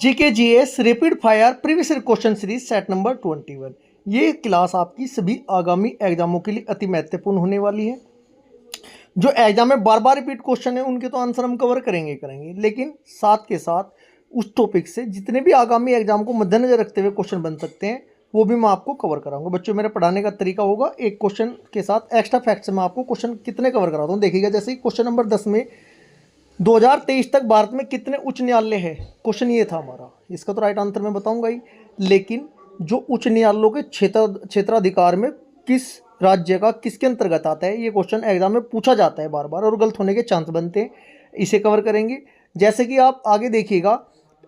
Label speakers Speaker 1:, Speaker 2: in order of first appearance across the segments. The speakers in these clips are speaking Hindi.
Speaker 1: GK GS rapid fire previous year question series set number 21। ये क्लास आपकी सभी आगामी एग्जामों के लिए अति महत्वपूर्ण होने वाली है। जो एग्जाम में बार बार रिपीट क्वेश्चन है उनके तो आंसर हम कवर करेंगे, लेकिन साथ के साथ उस टॉपिक से जितने भी आगामी एग्जाम को मद्देनजर रखते हुए क्वेश्चन बन सकते हैं वो भी मैं आपको कवर कराऊंगा। बच्चों, मेरे पढ़ाने का तरीका होगा एक क्वेश्चन के साथ एक्स्ट्रा फैक्ट्स मैं आपको क्वेश्चन कितने कवर कराता हूँ। देखिएगा, जैसे क्वेश्चन नंबर 10 में 2023 तक भारत में कितने उच्च न्यायालय है, क्वेश्चन ये था हमारा। इसका तो राइट आंसर मैं बताऊंगा ही, लेकिन जो उच्च न्यायालयों के क्षेत्राधिकार में किस राज्य का किसके अंतर्गत आता है, ये क्वेश्चन एग्जाम में पूछा जाता है बार बार और गलत होने के चांस बनते हैं। इसे कवर करेंगे। जैसे कि आप आगे देखिएगा,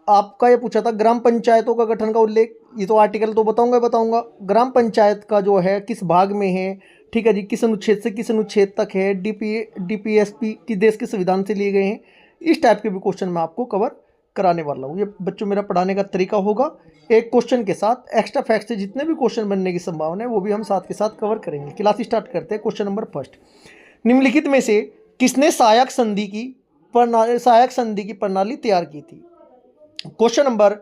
Speaker 1: आपका ये पूछा था ग्राम पंचायतों का गठन का उल्लेख। ये तो आर्टिकल तो बताऊंगा। ग्राम पंचायत का जो है किस भाग में है, ठीक है जी, किस अनुच्छेद से किस अनुच्छेद तक है, डीपीएसपी की देश के संविधान से लिए गए हैं। इस टाइप के भी क्वेश्चन मैं आपको कवर कराने वाला हूँ। ये बच्चों मेरा पढ़ाने का तरीका होगा। एक क्वेश्चन के साथ एक्स्ट्रा फैक्ट से जितने भी क्वेश्चन बनने की संभावना है वो भी हम साथ के साथ कवर करेंगे। क्लास स्टार्ट करते हैं। क्वेश्चन नंबर फर्स्ट, निम्नलिखित में से किसने सहायक संधि की प्रणाली तैयार की थी। क्वेश्चन नंबर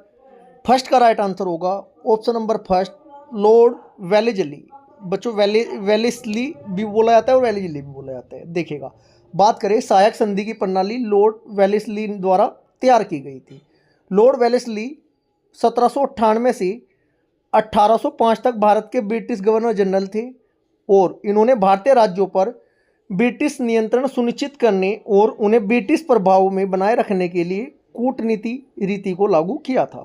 Speaker 1: फर्स्ट का राइट आंसर होगा option number first, Lord Wellesley. बच्चों, वेलेस्ली भी बोला जाता है और वेलेस्ली भी बोला जाता है। देखिएगा, बात करें सहायक संधि की प्रणाली लॉर्ड वेलेस्ली द्वारा तैयार की गई थी। लॉर्ड वेलेस्ली 1798 से 1805 तक भारत के ब्रिटिश गवर्नर जनरल थे और इन्होंने भारतीय राज्यों पर ब्रिटिश नियंत्रण सुनिश्चित करने और उन्हें ब्रिटिश प्रभाव में बनाए रखने के लिए कूटनीति रीति को लागू किया था।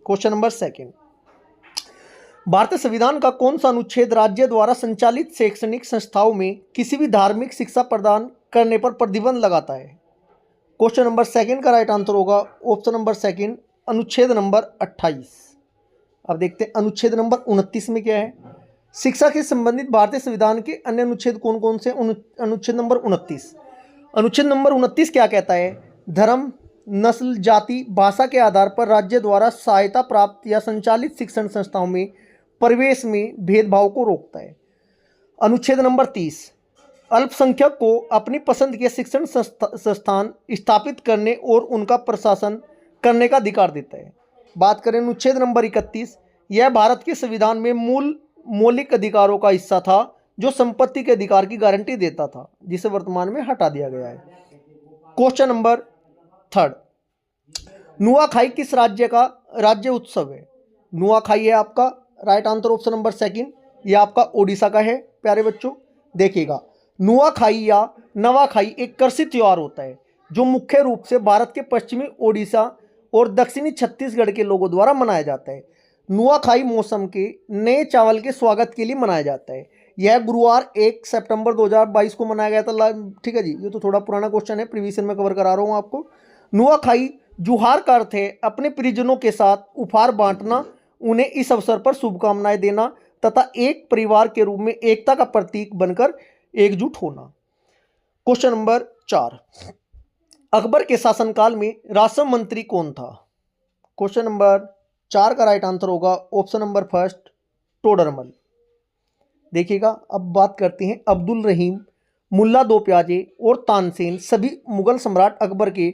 Speaker 1: क्वेश्चन नंबर सेकंड, भारतीय संविधान का कौन सा अनुच्छेद राज्य द्वारा संचालित शैक्षणिक संस्थाओं में किसी भी धार्मिक शिक्षा प्रदान करने पर प्रतिबंध लगाता है। क्वेश्चन नंबर सेकंड का राइट आंसर होगा ऑप्शन नंबर सेकंड, अनुच्छेद नंबर 28। अब देखते हैं अनुच्छेद नंबर 29 में क्या है। शिक्षा से संबंधित भारतीय संविधान के अन्य अनुच्छेद कौन कौन से। अनुच्छेद नंबर 29 क्या कहता है, धर्म, नस्ल, जाति, भाषा के आधार पर राज्य द्वारा सहायता प्राप्त या संचालित शिक्षण संस्थाओं में प्रवेश में भेदभाव को रोकता है। अनुच्छेद नंबर 30, अल्पसंख्यक को अपनी पसंद के शिक्षण संस्थान स्थापित करने और उनका प्रशासन करने का अधिकार देता है। बात करें अनुच्छेद नंबर 31, यह भारत के संविधान में मौलिक अधिकारों का हिस्सा था जो संपत्ति के अधिकार की गारंटी देता था, जिसे वर्तमान में हटा दिया गया है। क्वेश्चन नंबर थर्ड, नुआखाई किस राज्य का राज्य उत्सव है। नुआखाई है आपका right answer option number second, ये आपका ओडिशा का है। प्यारे बच्चों, देखिएगा, नुआखाई या नवाखाई एक कृषि त्योहार होता है जो मुख्य रूप से भारत के पश्चिमी ओडिशा और दक्षिणी छत्तीसगढ़ के लोगों द्वारा मनाया जाता है। नुआखाई मौसम के नए चावल के स्वागत के लिए मनाया जाता है। यह गुरुवार 1 सितंबर 2022 को मनाया गया था। ठीक है जी, ये तो थोड़ा पुराना क्वेश्चन है, प्रीवियस ईयर में कवर करा रहा हूँ आपको। नुआखाई जुहार का अर्थ है अपने परिजनों के साथ उपहार बांटना, उन्हें इस अवसर पर शुभकामनाएं देना तथा एक परिवार के रूप में एकता का प्रतीक बनकर एकजुट होना। क्वेश्चन नंबर 4, अकबर के शासनकाल में राष्ट्र मंत्री कौन था। क्वेश्चन नंबर 4 का राइट आंसर होगा ऑप्शन नंबर फर्स्ट, टोडरमल। देखिएगा, अब बात करते हैं अब्दुल रहीम, मुल्ला दो प्याजे और तानसेन सभी मुगल सम्राट अकबर के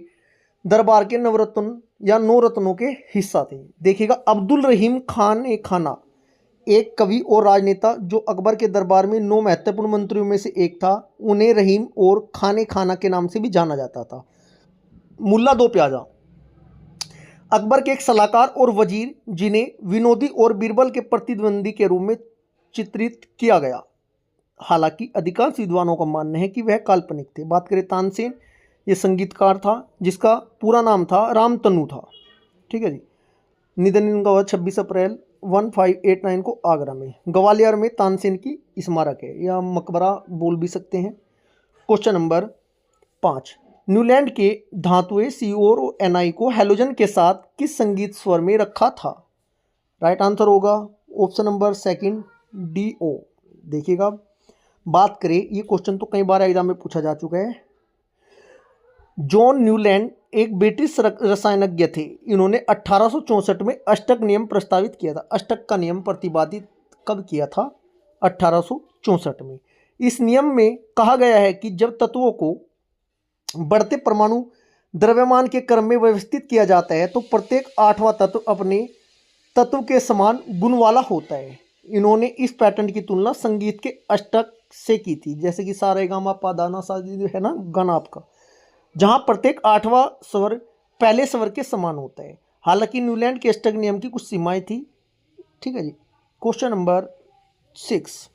Speaker 1: दरबार के नवरत्न या 9 रत्नों के हिस्सा थे। देखिएगा, अब्दुल रहीम खान ए खाना एक कवि और राजनेता जो अकबर के दरबार में 9 महत्वपूर्ण मंत्रियों में से एक था। उन्हें रहीम और खाने खाना के नाम से भी जाना जाता था। मुल्ला दो प्याजा अकबर के एक सलाहकार और वजीर जिन्हें विनोदी और बीरबल के प्रतिद्वंदी के रूप में चित्रित किया गया। हालांकि अधिकांश विद्वानों का मानना है कि वह काल्पनिक थे। बात करें तानसेन, ये संगीतकार था जिसका पूरा नाम था रामतनु था। ठीक है जी, निधन इनका हुआ 26 अप्रैल 1589 को आगरा में। ग्वालियर में तानसेन की स्मारक है या मकबरा बोल भी सकते हैं। क्वेश्चन नंबर 5, न्यूलैंड के धातुएं CO और Ni को हैलोजन के साथ किस संगीत स्वर में रखा था। राइट आंसर होगा ऑप्शन नंबर सेकंड, DO। देखिएगा, बात करें, ये क्वेश्चन तो कई बार एग्जाम में पूछा जा चुका है। जॉन न्यूलैंड एक ब्रिटिश रसायनज्ञ थे। इन्होंने 1864 में अष्टक नियम प्रस्तावित किया था। अष्टक का नियम प्रतिपादित कब किया था, 1864 में। इस नियम में कहा गया है कि जब तत्वों को बढ़ते परमाणु द्रव्यमान के क्रम में व्यवस्थित किया जाता है तो प्रत्येक आठवां तत्व अपने तत्व के समान गुण वाला होता है। इन्होंने इस पैटर्न की तुलना संगीत के अष्टक से की थी, जैसे कि सा रे गा मा पा धा ना सा है ना गाना आपका, जहां प्रत्येक आठवां स्वर पहले स्वर के समान होता है। हालांकि न्यूलैंड के अष्टक नियम की कुछ सीमाएं थी। ठीक है जी। क्वेश्चन नंबर 6,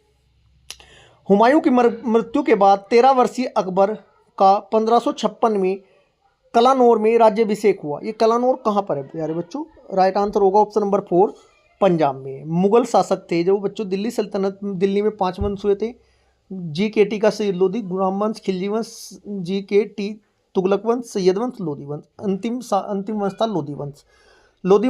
Speaker 1: हुमायूं की मृत्यु के बाद 13 वर्षीय अकबर का 1556 में कलानौर में राज्याभिषेक हुआ। ये कलानौर कहाँ पर है प्यारे बच्चों? राइट आंसर होगा ऑप्शन नंबर 4, पंजाब में। मुगल शासक थे जो बच्चों दिल्ली सल्तनत, दिल्ली में 5 वंश हुए थे। GKT का सैयद लोधी, गुलाम वंश, खिलजी वंश, GKT तुगलक वंश, सैयद वंश, लोधी वंश। अंतिम वंश था लोधी वंश। लोधी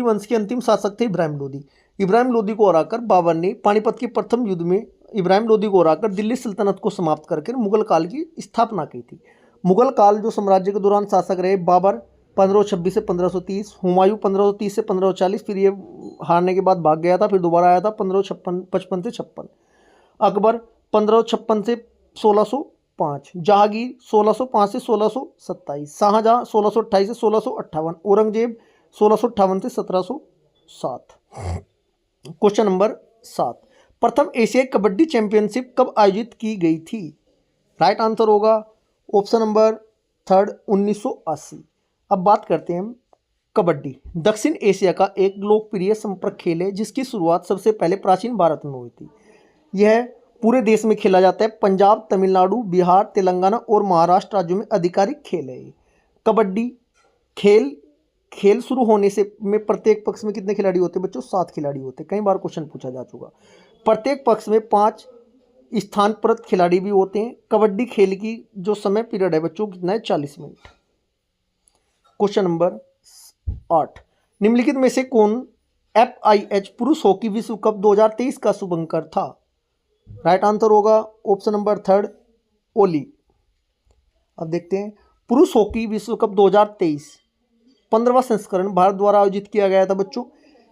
Speaker 1: वंश के अंतिम शासक थे इब्राहिम लोधी। इब्राहिम लोधी को हराकर बाबर ने पानीपत के प्रथम युद्ध में इब्राहिम लोधी को हराकर दिल्ली सल्तनत को समाप्त करके मुगल काल की स्थापना की थी। मुगल काल जो साम्राज्य के दौरान शासक रहे बाबर 1526 से 1530, हुमायूं 1530 से 1540, फिर ये हारने के बाद भाग गया था, फिर दोबारा आया था 1555 से 56। अकबर 1556 से 1605, जहांगीर 1605 से 1627, शाहजहां 1628 से 1658, औरंगजेब 1658 से 1707। क्वेश्चन नंबर 7, प्रथम एशियाई कबड्डी चैंपियनशिप कब आयोजित की गई थी? राइट आंसर होगा ऑप्शन नंबर 3, 1980। अब बात करते हैं हम कबड्डी। दक्षिण एशिया का एक लोकप्रिय संपर्क खेल है जिसकी शुरुआत सबसे पहले प्राचीन भारत में हुई थी। यह पूरे देश में खेला जाता है। पंजाब, तमिलनाडु, बिहार, तेलंगाना और महाराष्ट्र राज्यों में आधिकारिक खेल है। कबड्डी खेल शुरू होने से में प्रत्येक पक्ष में कितने खिलाड़ी होते हैं बच्चों? 7 खिलाड़ी होते हैं। कई बार क्वेश्चन पूछा जा चुका। प्रत्येक पक्ष में 5 स्थानप्रत खिलाड़ी भी होते हैं। कबड्डी खेल की जो समय पीरियड है बच्चों कितना है? 40 मिनट। क्वेश्चन नंबर 8, निम्नलिखित में से कौन FIH पुरुष हॉकी विश्व कप 2023 का शुभंकर था? राइट आंसर होगा ऑप्शन नंबर 3, ओली। अब देखते हैं पुरुष हॉकी विश्व कप 2023 15वां संस्करण भारत द्वारा आयोजित किया गया था बच्चों।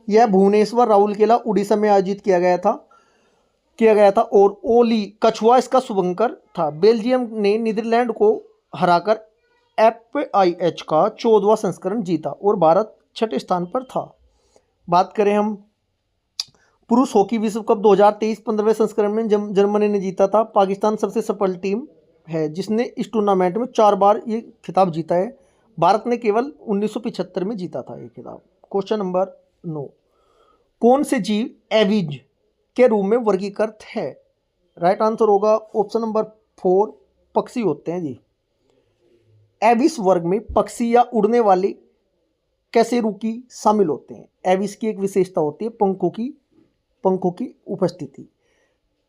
Speaker 1: यह भुवनेश्वर, राउरकेला, उड़ीसा में आयोजित किया गया था और ओली कछुआ इसका शुभंकर था। बेल्जियम ने नीदरलैंड को हराकर FIH का 14वां संस्करण जीता और भारत 6ठे स्थान पर था। बात करें हम पुरुष हॉकी विश्व कप 2023 15वें संस्करण में जर्मनी ने जीता था। पाकिस्तान सबसे सफल टीम है जिसने इस टूर्नामेंट में 4 बार ये खिताब जीता है। भारत ने केवल 1975 में जीता था ये खिताब। क्वेश्चन नंबर 9, कौन से जीव एविज के रूप में वर्गीकृत है? राइट आंसर होगा ऑप्शन नंबर 4, पक्षी होते हैं जी। एविस वर्ग में पक्षी या उड़ने वाले कैसेरुकी शामिल होते हैं। एविस की एक विशेषता होती है पंखों की उपस्थिति।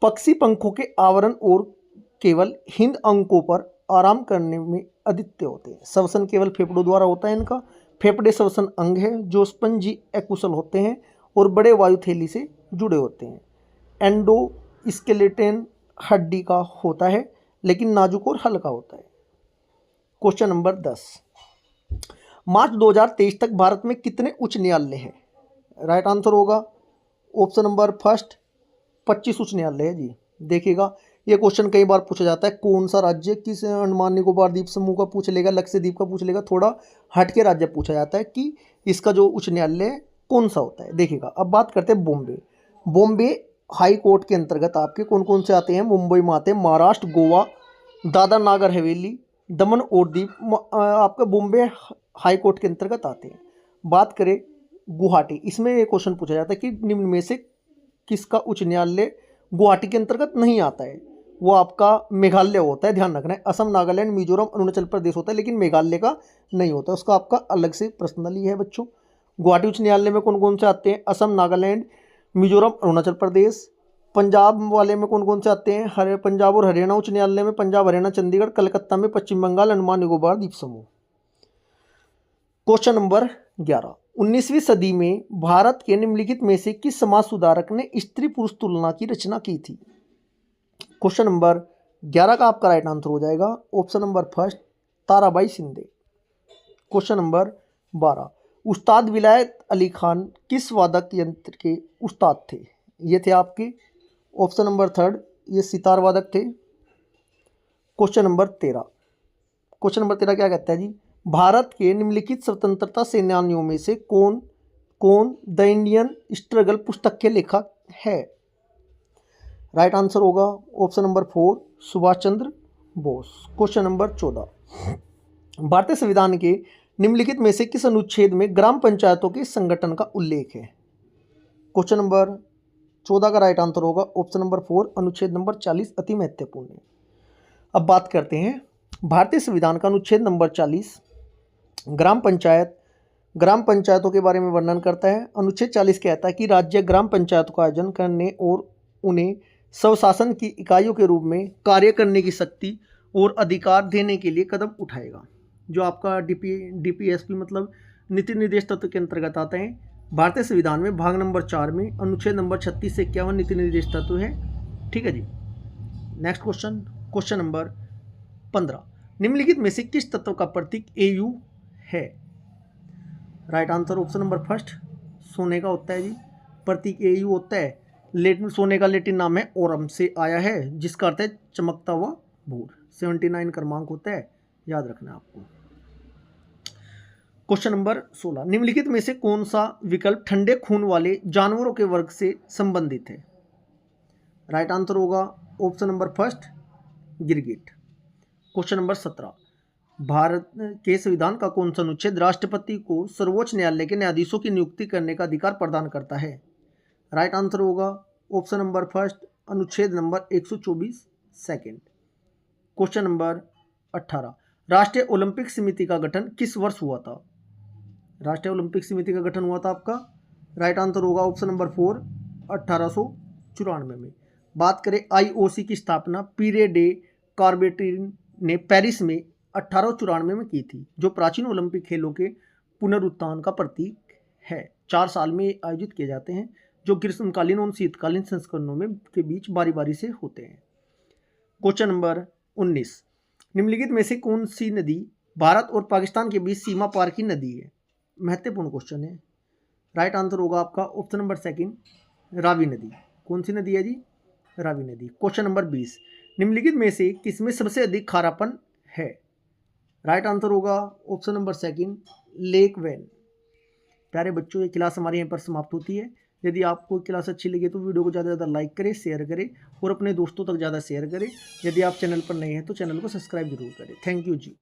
Speaker 1: पक्षी पंखों के आवरण और केवल हिंद अंकों पर आराम करने में अद्वितीय होते हैं। श्वसन केवल फेफड़ों द्वारा होता है इनका। फेफड़े श्वसन अंग है जो स्पंजी एकुशल होते हैं और बड़े वायुथैली से जुड़े होते हैं। एंडोस्केलेटन हड्डी का होता है लेकिन नाजुक और हल्का होता है। क्वेश्चन नंबर 10, मार्च 2023 तक भारत में कितने उच्च न्यायालय हैं? राइट आंसर होगा ऑप्शन नंबर 1, 25 उच्च न्यायालय है जी। देखिएगा ये क्वेश्चन कई बार पूछा जाता है, कौन सा राज्य किस अंडमान निकोबार द्वीप समूह का पूछ लेगा, लक्षद्वीप का पूछ लेगा, थोड़ा हट के राज्य पूछा जाता है कि इसका जो उच्च न्यायालय है कौन सा होता है। देखिएगा अब बात करते हैं बॉम्बे हाई कोर्ट के अंतर्गत आपके कौन कौन से आते हैं? मुंबई में आते हैं, महाराष्ट्र, गोवा, दादरा नागर हवेली, दमन और दीव आपका बॉम्बे हाई कोर्ट के अंतर्गत आते हैं। बात करें गुवाहाटी, इसमें ये क्वेश्चन पूछा जाता है कि निम्न में से किसका उच्च न्यायालय गुवाहाटी के अंतर्गत नहीं आता है? वो आपका मेघालय होता है, ध्यान रखना है। असम, नागालैंड, मिजोरम, अरुणाचल प्रदेश होता है लेकिन मेघालय का नहीं होता, उसका आपका अलग से पर्सनली है बच्चों। गुवाहाटी उच्च न्यायालय में कौन कौन से आते हैं? असम, नागालैंड, मिजोरम, अरुणाचल प्रदेश। पंजाब वाले में कौन कौन से आते हैं? पंजाब और हरियाणा उच्च न्यायालय में पंजाब, हरियाणा, चंडीगढ़, कलकत्ता में पश्चिम बंगाल, अंडमान निकोबार द्वीप समूह। क्वेश्चन नंबर 11, 19वीं सदी में भारत के निम्नलिखित में से किस समाज सुधारक ने स्त्री पुरुष तुलना की रचना की थी? क्वेश्चन नंबर 11 का आपका राइट आंसर हो जाएगा option number 1, Tarabai Shinde. Question number 12, उस्ताद विलायत अली खान किस वादक यंत्र के उस्ताद थे? ये थे आपके ऑप्शन नंबर 3, ये सितार वादक थे। क्वेश्चन नंबर 13, क्वेश्चन नंबर 13 क्या कहता है जी, भारत के निम्नलिखित स्वतंत्रता सेनानियों में से कौन कौन द इंडियन स्ट्रगल पुस्तक के लेखक है? राइट आंसर होगा option number 4 Subhash Chandra Bose. Question number 14, भारतीय संविधान के निम्नलिखित में से किस अनुच्छेद में ग्राम पंचायतों के संगठन का उल्लेख है? क्वेश्चन नंबर 14 का राइट आंसर होगा ऑप्शन नंबर 4 अनुच्छेद नंबर 40 अति महत्वपूर्ण है। अब बात करते हैं भारतीय संविधान का अनुच्छेद नंबर 40 ग्राम पंचायतों के बारे में वर्णन करता है। अनुच्छेद 40 कहता है कि राज्य ग्राम पंचायतों का आयोजन करने और उन्हें स्वशासन की इकाइयों के रूप में कार्य करने की शक्ति और अधिकार देने के लिए कदम उठाएगा। जो आपका डीपीएसपी मतलब नीति निर्देश तत्व के अंतर्गत आते हैं। भारतीय संविधान में भाग नंबर 4 में अनुच्छेद नंबर 36 से 51 नीति निर्देश तत्व है। ठीक है जी। नेक्स्ट क्वेश्चन नंबर 15, निम्नलिखित में से किस तत्व का प्रतीक AU है? Right answer option number first सोने का होता है जी। प्रतीक AU होता है, लेटिन सोने का लेटिन नाम है ओरम से आया है, जिसका अर्थ है चमकता हुआ भूर। 79 क्रमांक होता है, याद रखना आपको। क्वेश्चन नंबर 16, निम्नलिखित में से कौन सा विकल्प ठंडे खून वाले जानवरों के वर्ग से संबंधित है? राइट आंसर होगा ऑप्शन नंबर फर्स्ट गिरगिट। क्वेश्चन नंबर 17, भारत के संविधान का कौन सा अनुच्छेद राष्ट्रपति को सर्वोच्च न्यायालय के न्यायाधीशों की नियुक्ति करने का अधिकार प्रदान करता है? राइट आंसर होगा ऑप्शन नंबर फर्स्ट अनुच्छेद नंबर 124 सेकेंड। क्वेश्चन नंबर 18, राष्ट्रीय ओलंपिक समिति का गठन किस वर्ष हुआ था? राष्ट्रीय ओलंपिक समिति का गठन हुआ था आपका, राइट आंसर होगा ऑप्शन नंबर 4 1894 में। बात करें IOC की स्थापना पीरे डे कार्बेटिन ने पेरिस में 1894 में की थी, जो प्राचीन ओलंपिक खेलों के पुनरुत्थान का प्रतीक है। 4 साल में आयोजित किए जाते हैं, जो ग्रीष्मकालीन और शीतकालीन संस्करणों में के बीच बारी बारी से होते हैं। क्वेश्चन नंबर 19, निम्नलिखित में से कौन सी नदी भारत और पाकिस्तान के बीच सीमा पार की नदी है? महत्वपूर्ण क्वेश्चन है। राइट आंसर होगा आपका ऑप्शन नंबर सेकंड रावी नदी। कौन सी नदी है जी? रावी नदी। क्वेश्चन नंबर 20, निम्नलिखित में से किसमें सबसे अधिक खारापन है? राइट आंसर होगा option number second lake Van. प्यारे बच्चों, ये क्लास हमारे यहाँ पर समाप्त होती है। यदि आपको क्लास अच्छी लगी तो वीडियो को ज़्यादा से ज़्यादा लाइक करें, शेयर करें और अपने दोस्तों तक ज़्यादा शेयर करें। यदि आप चैनल पर नए हैं तो चैनल को सब्सक्राइब जरूर करें। Thank you ji.